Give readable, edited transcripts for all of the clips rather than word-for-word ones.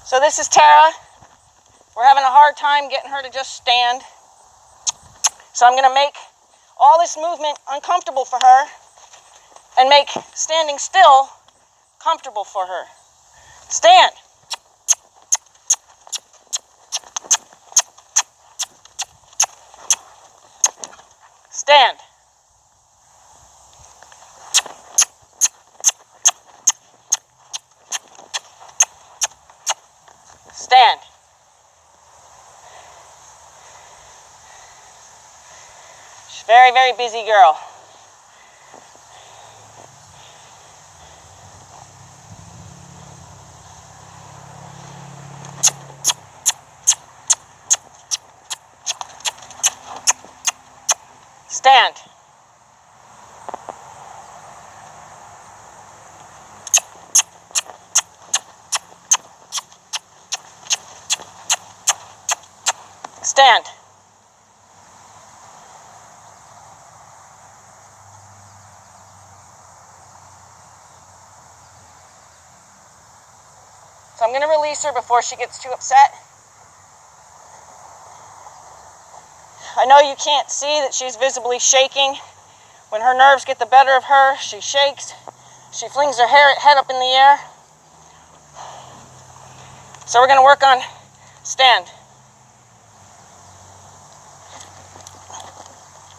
So this is Tara. We're having a hard time getting her to just stand. So I'm going to make all this movement uncomfortable for her and make standing still comfortable for her. Stand. Stand. Stand. She's a very, very busy girl. Stand. Stand. So I'm going to release her before she gets too upset. I know you can't see that she's visibly shaking. When her nerves get the better of her, she shakes. She flings her head up in the air. So we're going to work on stand.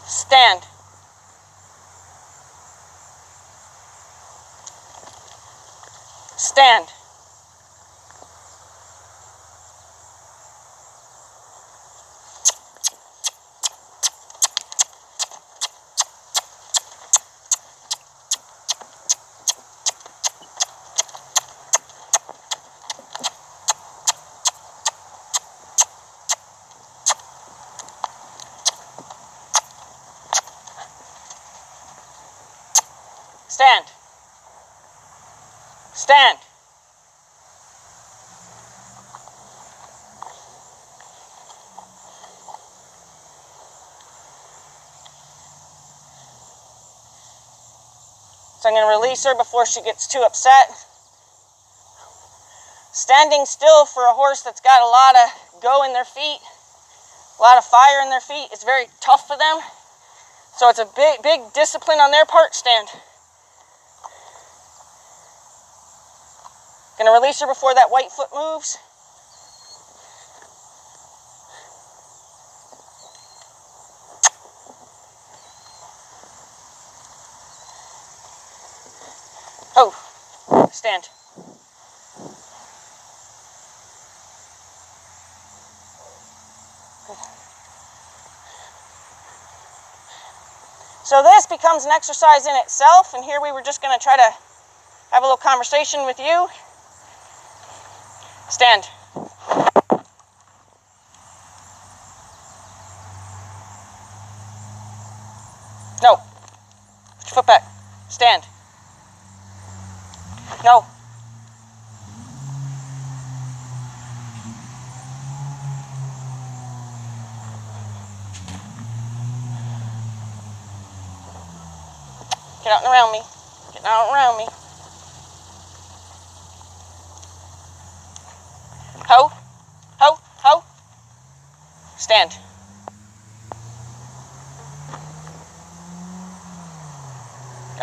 Stand. Stand. Stand. Stand. So I'm going to release her before she gets too upset. Standing still for a horse that's got a lot of go in their feet, a lot of fire in their feet, it's very tough for them. So it's a big discipline on their part. Stand. Going to release her before that white foot moves. Oh, stand. So this becomes an exercise in itself, and here we were just going to try to have a little conversation with you. Stand. No. Put your foot back. Stand. No. Get out and around me. Get out and around me. Ho. Ho. Ho. Stand.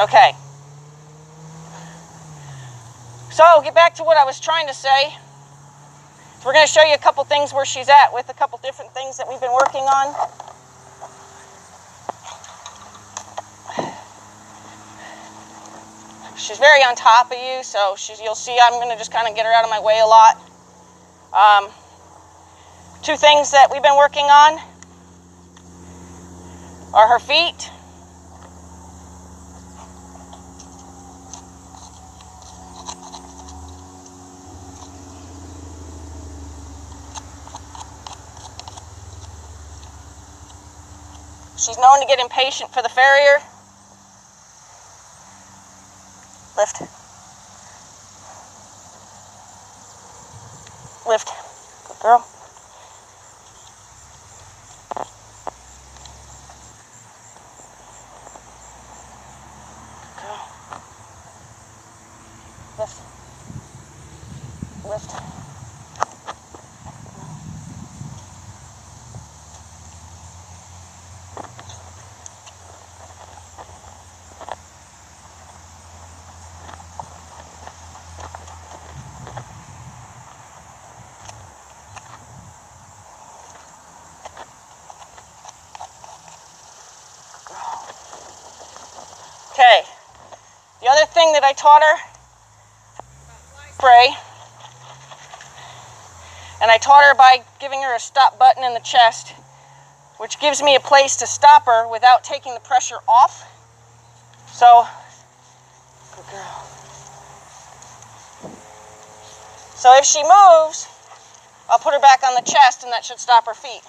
Okay. So, get back to what I was trying to say. We're going to show you a couple things where she's at with a couple different things that we've been working on. She's very on top of you, so you'll see I'm going to just kind of get her out of my way a lot. Two things that we've been working on are her feet. She's known to get impatient for the farrier. Lift. Lift. Good girl. Good girl. Lift. Lift. Okay. The other thing that I taught her, spray, and I taught her by giving her a stop button in the chest, which gives me a place to stop her without taking the pressure off. So, good girl. So if she moves, I'll put her back on the chest and that should stop her feet.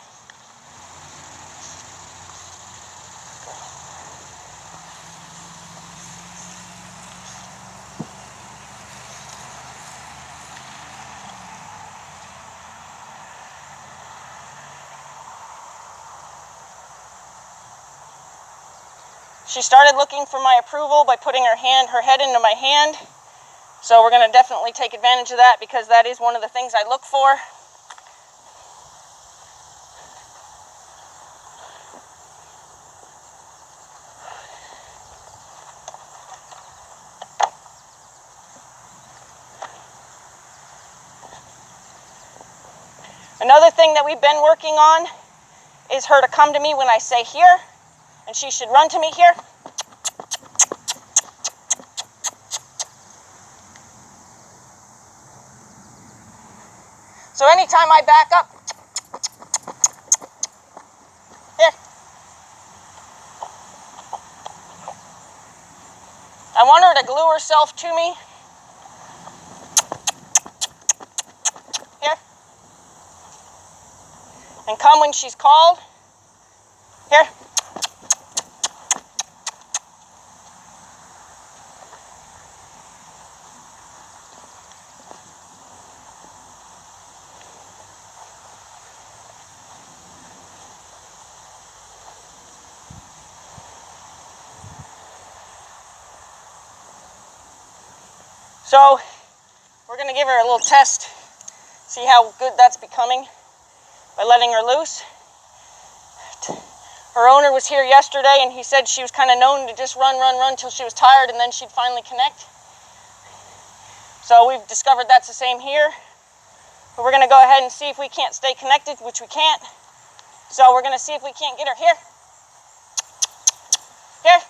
She started looking for my approval by putting her head into my hand. So we're going to definitely take advantage of that because that is one of the things I look for. Another thing that we've been working on is her to come to me when I say here, and she should run to me here. So anytime I back up, here. I want her to glue herself to me. Here. And come when she's called. Here. So we're going to give her a little test, see how good that's becoming by letting her loose. Her owner was here yesterday and he said she was kind of known to just run till she was tired and then she'd finally connect. So we've discovered that's the same here. But we're going to go ahead and see if we can't stay connected, which we can't. So we're going to see if we can't get her here. Here.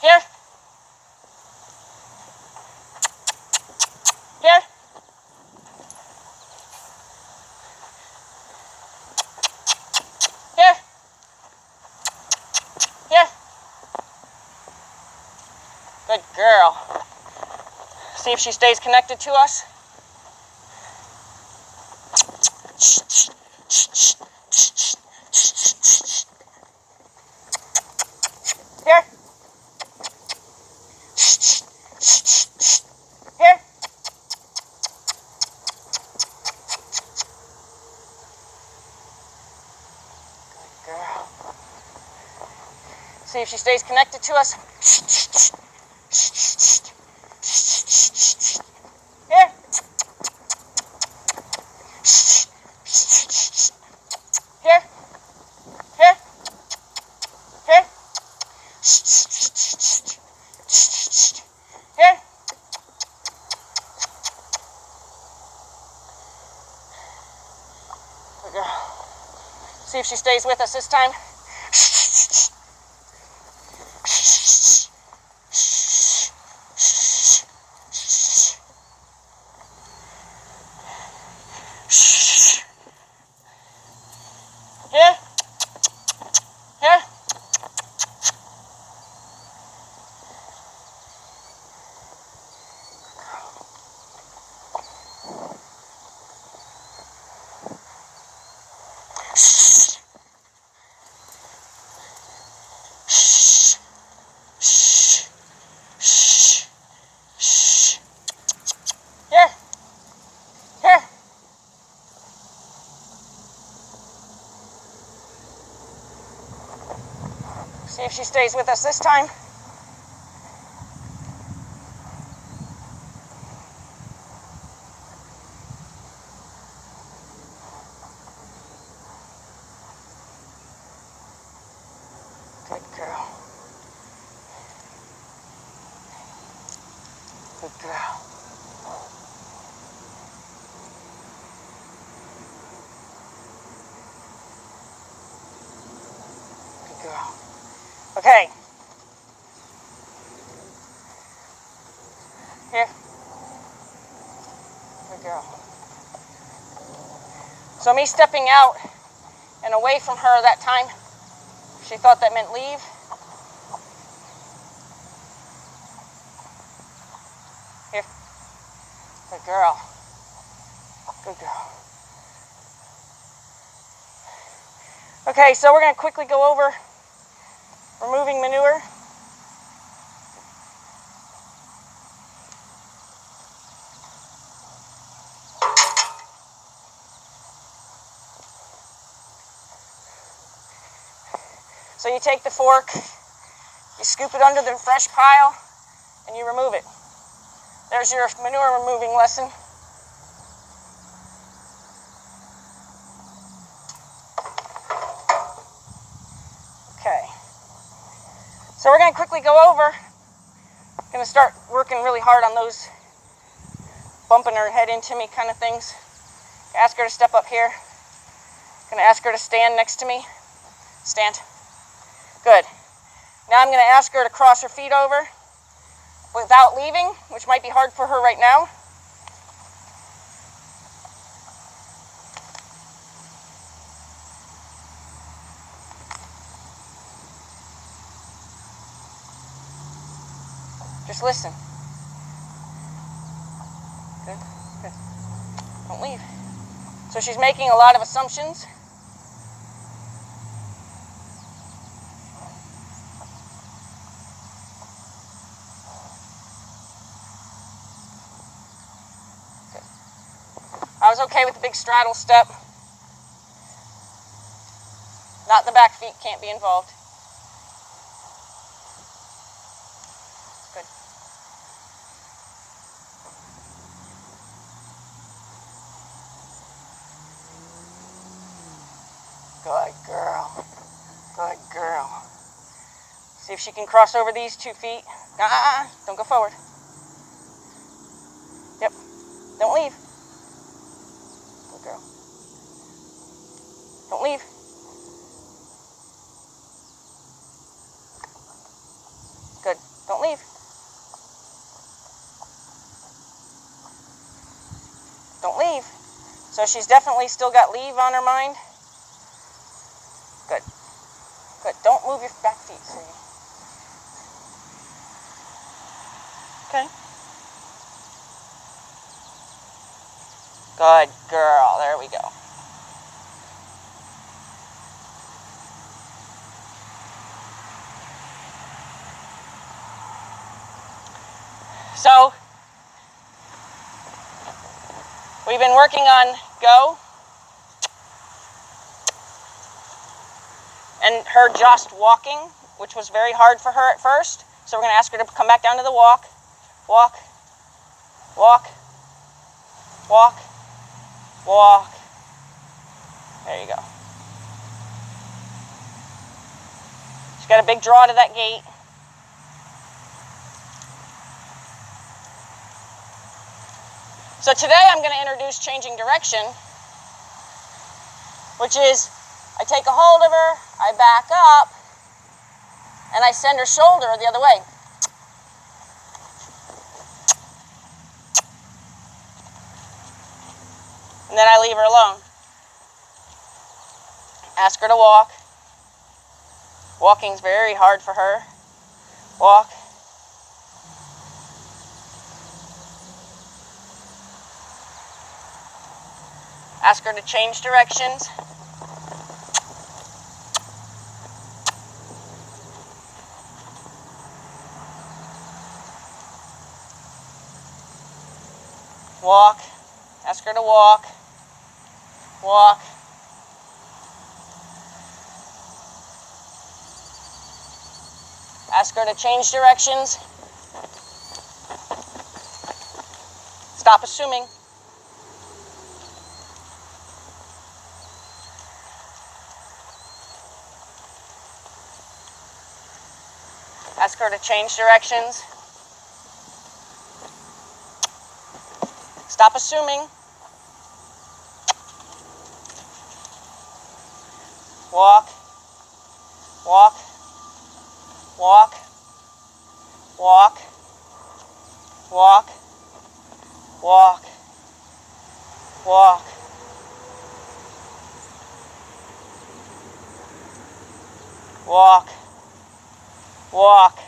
Here. Here. Here. Here. Good girl. See if she stays connected to us. Here. Here. Good girl. See if she stays connected to us. Here. Here. Here. Here. Here. Good girl. See if she stays with us this time. Here. Here. Here. Here. See if she stays with us this time. Good girl. Good girl. Okay. Here. Good girl. So me stepping out and away from her that time, she thought that meant leave. Here. Good girl. Good girl. Okay, so we're going to quickly go over removing manure. So you take the fork, you scoop it under the fresh pile, and you remove it. There's your manure removing lesson. Okay. So we're going to quickly go over. Going to start working really hard on those bumping her head into me kind of things. Ask her to step up here. Going to ask her to stand next to me. Stand. Good. Now I'm going to ask her to cross her feet over without leaving, which might be hard for her right now. Just listen. Good, good. Don't leave. So she's making a lot of assumptions. Good. I was okay with the big straddle step. Not the back feet, can't be involved. Good. Good girl. Good girl. See if she can cross over these 2 feet. Don't go forward. Yep. Don't leave. Good girl. Don't leave. Good. Don't leave. Don't leave. So she's definitely still got leave on her mind. Good. Good. Don't move your back feet, sweetie. Okay. Good girl. There we go. So, we've been working on go and her just walking, which was very hard for her at first. So we're going to ask her to come back down to the walk. Walk. Walk. Walk. Walk. There you go. She's got a big draw to that gate. So today I'm going to introduce changing direction, which is I take a hold of her, I back up, and I send her shoulder the other way. And then I leave her alone. Ask her to walk. Walking's very hard for her. Walk. Ask her to change directions. Walk. Ask her to walk. Walk. Ask her to change directions. Stop assuming. Ask her to change directions. Stop assuming. Walk. Walk. walk, walk, walk, walk, walk. Walk, walk,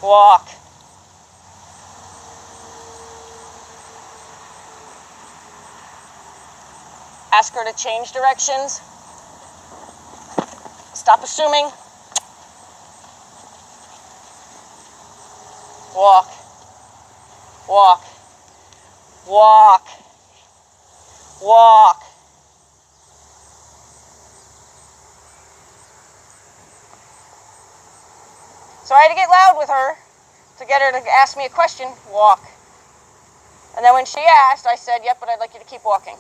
walk. Ask her to change directions. Stop assuming. Walk, walk, walk, walk. So I had to get loud with her to get her to ask me a question. Walk. And then when she asked, I said, yep, but I'd like you to keep walking.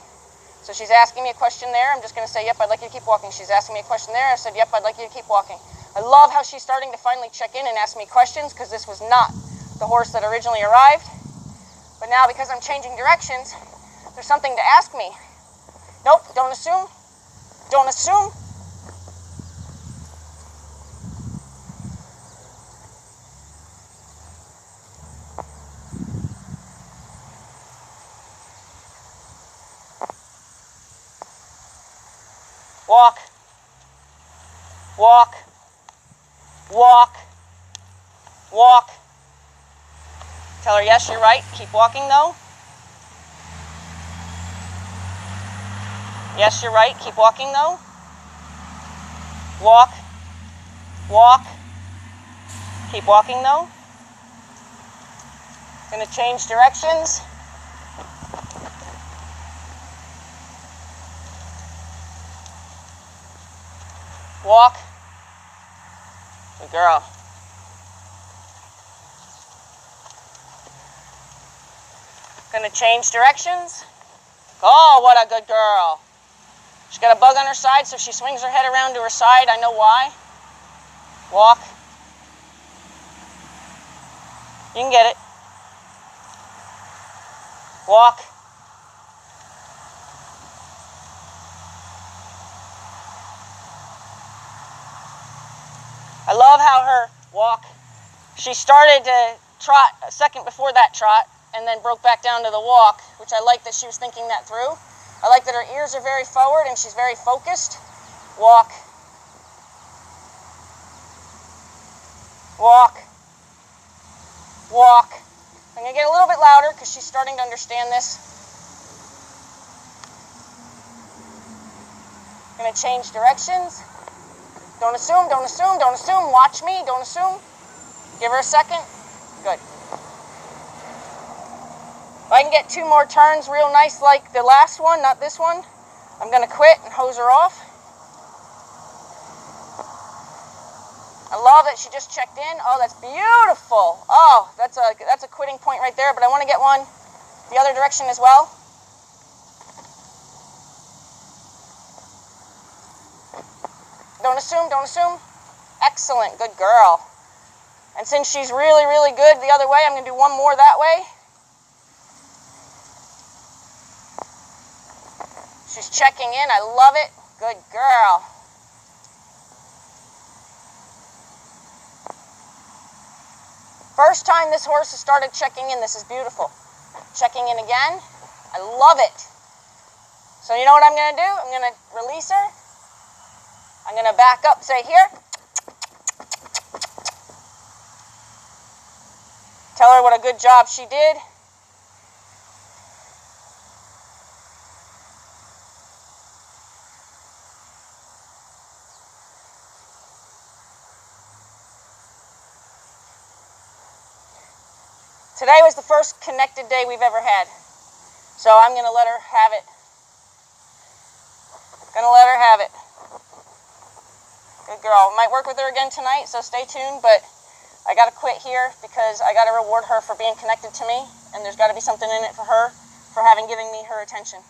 So she's asking me a question there. I'm just going to say, yep, I'd like you to keep walking. She's asking me a question there. I said, yep, I'd like you to keep walking. I love how she's starting to finally check in and ask me questions, because this was not the horse that originally arrived. But now, because I'm changing directions, there's something to ask me. Nope, don't assume. Don't assume. Walk, walk, walk, walk. Tell her, yes, you're right. Keep walking, though. Yes, you're right. Keep walking, though. Walk, walk. Keep walking, though. Going to change directions. Walk. Good girl. Gonna change directions. Oh, what a good girl. She's got a bug on her side, so she swings her head around to her side. I know why. Walk. You can get it. Walk. I love how her walk, she started to trot a second before that trot and then broke back down to the walk, which I like that she was thinking that through. I like that her ears are very forward and she's very focused. Walk. Walk. Walk. I'm going to get a little bit louder because she's starting to understand this. I'm going to change directions. Don't assume, don't assume, don't assume. Watch me, don't assume. Give her a second. Good. If I can get 2 more turns real nice like the last one, not this one, I'm going to quit and hose her off. I love that she just checked in. Oh, that's beautiful. Oh, that's a quitting point right there, but I want to get one the other direction as well. Don't assume, don't assume. Excellent, good girl. And since she's really, really good the other way, I'm going to do one more that way. She's checking in, I love it. Good girl. First time this horse has started checking in, this is beautiful. Checking in again, I love it. So you know what I'm going to do? I'm going to release her. I'm going to back up, say here. Tell her what a good job she did. Today was the first connected day we've ever had. So I'm going to let her have it. Going to let her have it. Good girl. Might work with her again tonight, so stay tuned, but I got to quit here because I got to reward her for being connected to me, and there's got to be something in it for her for having given me her attention.